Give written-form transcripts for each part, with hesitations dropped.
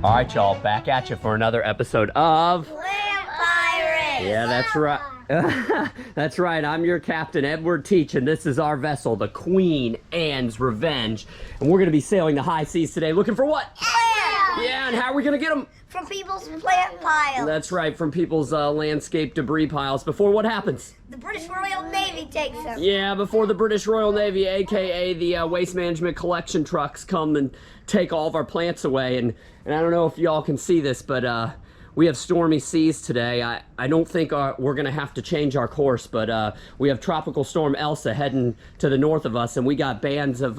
All right, y'all, back at you for another episode of Land Pirates! Yeah, that's right. That's right. I'm your captain, Edward Teach, and this is our vessel, the Queen Anne's Revenge. And we're going to be sailing the high seas today, looking for what? Plants! Yeah, and how are we going to get them? From people's plant piles. That's right, from people's landscape debris piles. Before what happens? The British Royal Navy takes them. Yeah, before the British Royal Navy, aka the Waste Management Collection trucks, come and take all of our plants away. And I don't know if y'all can see this, but we have stormy seas today. I don't think we're gonna have to change our course, but we have Tropical Storm Elsa heading to the north of us, and we got bands of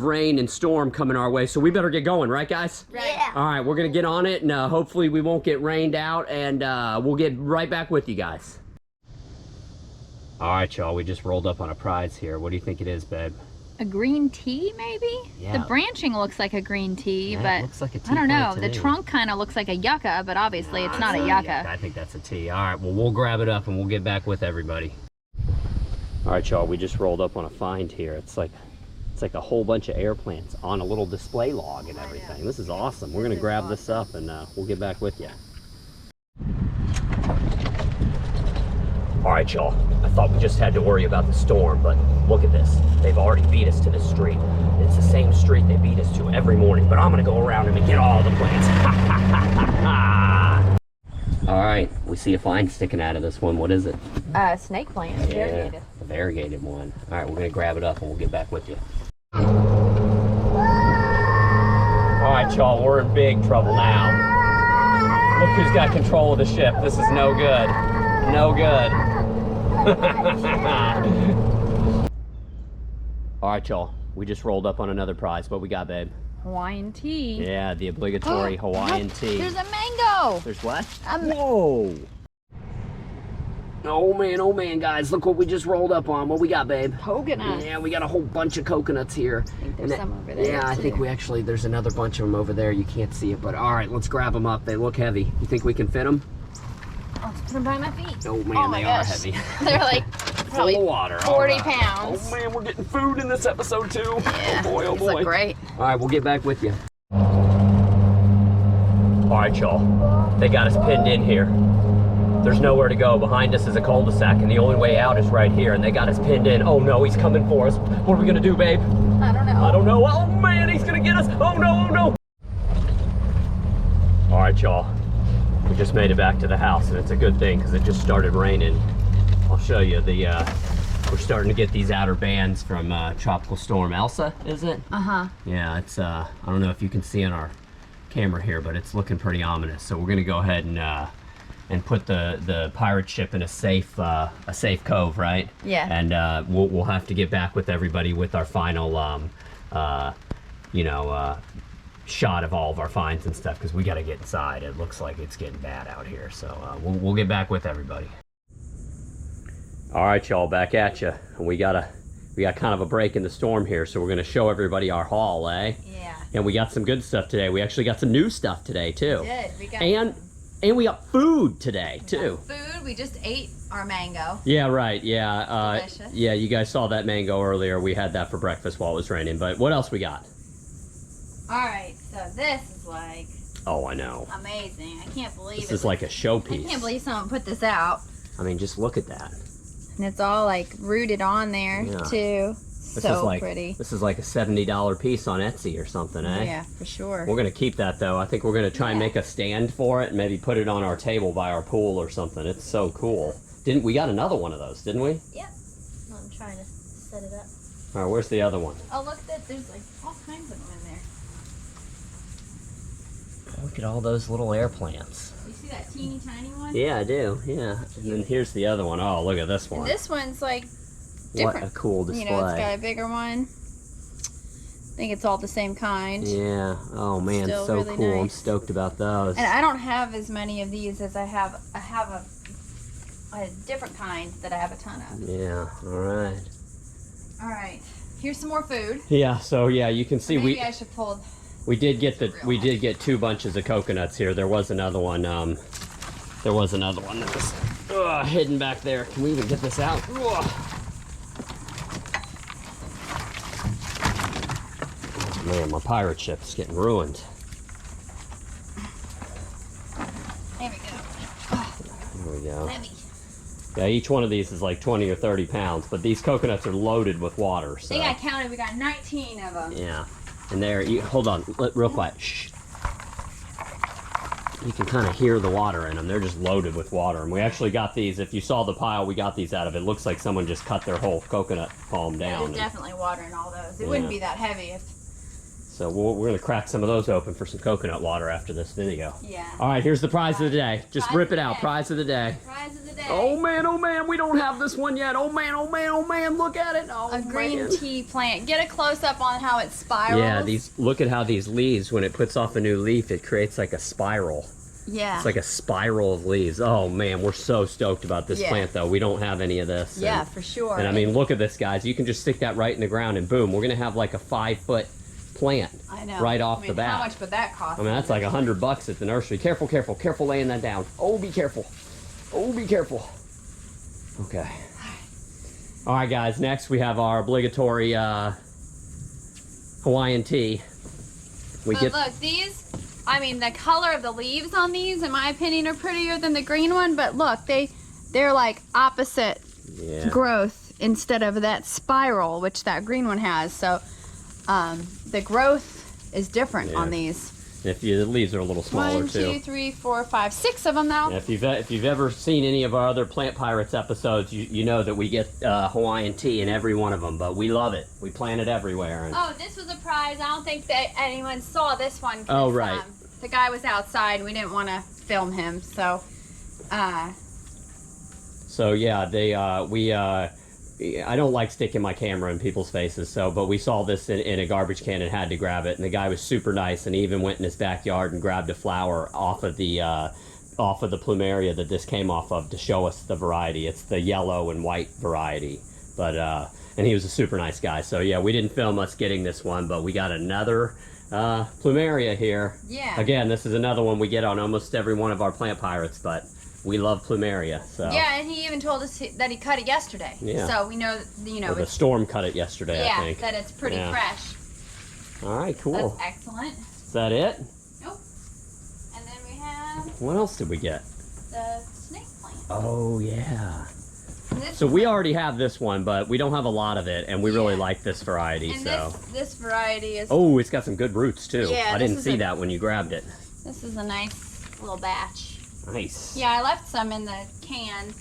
rain and storm coming our way, so we better get going, right guys? Right. Yeah. All right, we're gonna get on it, and hopefully we won't get rained out, and we'll get right back with you guys. All right, y'all, we just rolled up on a prize here. What do you think it is, babe? A green tea, maybe? Yeah. The branching looks like a green tea, Yeah, but it looks like a tea I don't know. plant to The me. trunk kind of looks like a yucca, but obviously it's not a yucca. I think that's a tea. All right, well, we'll grab it up and we'll get back with everybody. All right, y'all, we just rolled up on a find here. It's like a whole bunch of air plants on a little display log and everything. This is awesome. We're gonna grab this up and we'll get back with you. All right, y'all, I thought we just had to worry about the storm, but look at this. They've already beat us to this street. It's the same street they beat us to every morning, but I'm gonna go around them and get all the plants. All right, we see a find sticking out of this one. What is it? Snake plant, variegated. A variegated one. All right, we're gonna grab it up and we'll get back with you. All right, y'all, we're in big trouble now. Look who's got control of the ship. This is no good. No good. All right, y'all, we just rolled up on another prize. What we got, babe? Hawaiian tea. Yeah, the obligatory Hawaiian tea. There's a mango. There's what? Whoa. Oh man, guys, look what we just rolled up on. What we got, babe? Coconut. Yeah, we got a whole bunch of coconuts here. I think there's some over there. Yeah, I think there's another bunch of them over there. You can't see it, but all right, let's grab them up. They look heavy. You think we can fit them? Let's put them by my feet. Oh man, my they gosh. are heavy. They're like probably Full of water. 40 All right. pounds. Oh man, we're getting food in this episode too. Yeah, Oh boy, oh these boy. look great. All right, we'll get back with you. All right, y'all. They got us pinned in here. There's nowhere to go. Behind us is a cul-de-sac, and the only way out is right here, and they got us pinned in. Oh no, he's coming for us. What are we gonna do, babe? I don't know. I don't know. Oh man, he's gonna get us. Oh no, oh no. All right, y'all. We just made it back to the house, and it's a good thing because it just started raining. I'll show you we're starting to get these outer bands from Tropical Storm Elsa, is it? Uh-huh. Yeah, it's I don't know if you can see on our camera here, but it's looking pretty ominous. So we're gonna go ahead and put the pirate ship in a safe cove, right? Yeah. And we'll have to get back with everybody with our final shot of all of our finds and stuff, because we got to get inside. It looks like it's getting bad out here, so we'll get back with everybody. All right, y'all, back at you. We got kind of a break in the storm here, so we're gonna show everybody our haul, eh? Yeah. And we got some good stuff today. We actually got some new stuff today too. We got And we got food today too. food. We just ate our mango. Yeah, right. Yeah. Delicious. Yeah, you guys saw that mango earlier. We had that for breakfast while it was raining. But what else we got? All right, so this is like Oh, I know. amazing. I can't believe This is like a showpiece. I can't believe someone put this out. I mean, just look at that. And it's all like rooted on there Yeah. too. This So is like pretty. This is like a $70 piece on Etsy or something, eh? Yeah, for sure. We're gonna keep that though. I think we're gonna try and make a stand for it and maybe put it on our table by our pool or something. It's so cool. We got another one of those, didn't we? Yep. I'm trying to set it up. All right, where's the other one? Oh, look, there's like all kinds of them in there. Look at all those little air plants. You see that teeny tiny one? Yeah, I do. Yeah. And then here's the other one. Oh, look at this one. And this one's like What different. a cool display. You know, it's got a bigger one. I think it's all the same kind. Yeah. Oh man, Still so really cool. I'm nice. stoked about those. And I don't have as many of these as I have. I have a different kind that I have a ton of. Yeah. All right. All right. Here's some more food. Yeah. So yeah, you can see Maybe I should pull. we did get two bunches of coconuts here. There was another one. That was hidden back there. Can we even get this out? Ugh. Man, my pirate ship's getting ruined. Yeah. Heavy. Yeah, each one of these is like 20 or 30 pounds, but these coconuts are loaded with water. I So. think I counted. We got 19 of them. Yeah. And there, hold on, real quiet. Shh. You can kind of hear the water in them. They're just loaded with water. And we actually got these, if you saw the pile we got these out of, it looks like someone just cut their whole coconut palm down. There's definitely water in all those. It wouldn't be that heavy if... So we're going to crack some of those open for some coconut water after this video. Yeah. All right, here's the prize of the day. Just Prize rip of it the out. day. Prize of the day. Prize of the day. Oh man, we don't have this one yet. Oh man, look at it. Oh, A green man. tea plant. Get a close up on how it spirals. Yeah, look at how these leaves, when it puts off a new leaf, it creates like a spiral. Yeah. It's like a spiral of leaves. Oh man, we're so stoked about this plant though. We don't have any of this. Yeah, and, for sure. And I mean, look at this, guys. You can just stick that right in the ground and boom, we're gonna have like a 5-foot plant. I know. Right off the bat. How much would that cost? I mean, that's like $100 at the nursery. Careful laying that down. Oh, be careful. Okay. All right, guys. Next, we have our obligatory Hawaiian tea. Look, these. I mean, the color of the leaves on these, in my opinion, are prettier than the green one. But look, they're like opposite growth instead of that spiral, which that green one has. So, the growth is different on these. If the leaves are a little smaller 1, too. 2, 3, 4, 5, 6 of them now. And if you've ever seen any of our other Plant Pirates episodes, you know that we get Hawaiian tea in every one of them. But we love it. We plant it everywhere. And Oh, this was a prize. I don't think that anyone saw this one. Oh, right. The guy was outside. We didn't want to film him, so. So yeah, I don't like sticking my camera in people's faces, but we saw this in a garbage can and had to grab it, and the guy was super nice, and he even went in his backyard and grabbed a flower off of the plumeria that this came off of to show us the variety. It's the yellow and white variety, but and he was a super nice guy. So yeah, we didn't film us getting this one, but we got another plumeria here. Yeah. Again, this is another one we get on almost every one of our Plant Pirates, but we love plumeria. So yeah, and he even told us that he cut it yesterday. Yeah. So we know, Or the storm cut it yesterday, I think. that it's pretty fresh. All right, cool. That's excellent. Is that it? Nope. And then we have What else did we get? the snake plant. Oh, yeah. This So we already have this one, but we don't have a lot of it, and we really like this variety. and So. this variety is. Oh, it's got some good roots too. Yeah, I didn't this is see a- that when you grabbed it. This is a nice little batch. Nice. Yeah, I left some in the can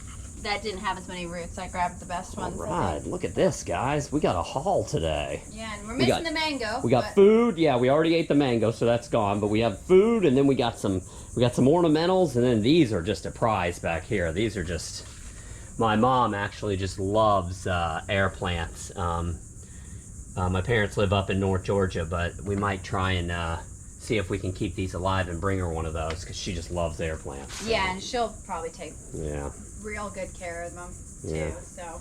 that didn't have as many roots. I grabbed the best All ones. I right, think. Look at this, guys. We got a haul today. Yeah, and we're We missing got- the mango. We got but- food. Yeah, we already ate the mango, so that's gone. But we have food, and then we got some ornamentals, and then these are just a prize back here. These are just. My mom actually just loves air plants. My parents live up in North Georgia, but we might try and see if we can keep these alive and bring her one of those because she just loves air plants. So. Yeah, and she'll probably take real good care of them too. Yeah. So.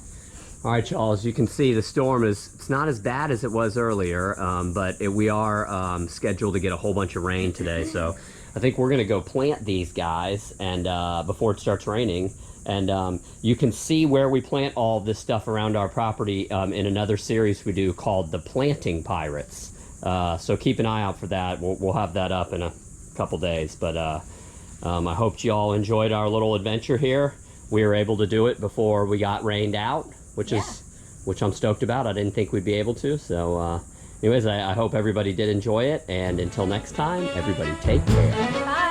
All right, y'all. As you can see, the storm it's not as bad as it was earlier, but we are scheduled to get a whole bunch of rain today. So I think we're gonna go plant these guys, and before it starts raining. And you can see where we plant all this stuff around our property in another series we do called the Planting Pirates. So keep an eye out for that. We'll have that up in a couple days. But I hope you all enjoyed our little adventure here. We were able to do it before we got rained out, which I'm stoked about. I didn't think we'd be able to. So anyways, I hope everybody did enjoy it. And until next time, everybody take care. Bye.